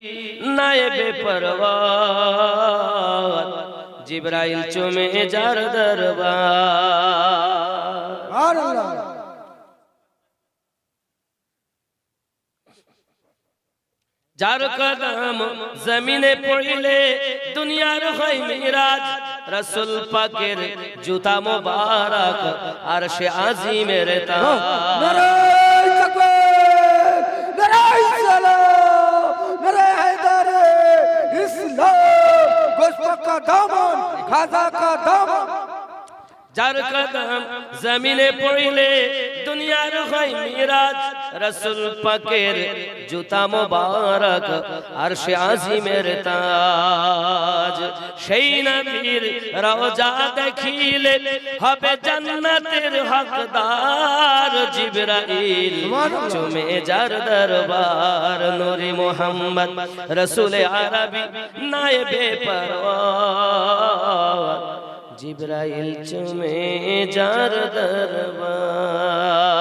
नायबे परवार जिब्राइल चुमे जार दरबार। जार कदम जमीने पड़िले दुनियार হয় মিরাজ রাসূল পাকের জুতা মোবারক আরশে আজিমের তাজ। নারায়ে তাকবীর নারায়ে সালাম নারায়ে হায়দার ইসলাম গোশত কা দামন খাজা কা দামন। जार कदम जमीने पड़िले दुनियार হয় মিরাজ রাসূল পাকের জুতা মোবারক আরশে আজিমের তাজ। সেই নবীর রওজা দেখিলে হবে জান্নাতের হকদার জিবরাইল চুমে যার দরবার। নূরে মুহাম্মদ রাসূলে আরবি নায়েবে পরওয়ার জিব্রাইল চুমে যার দরবার।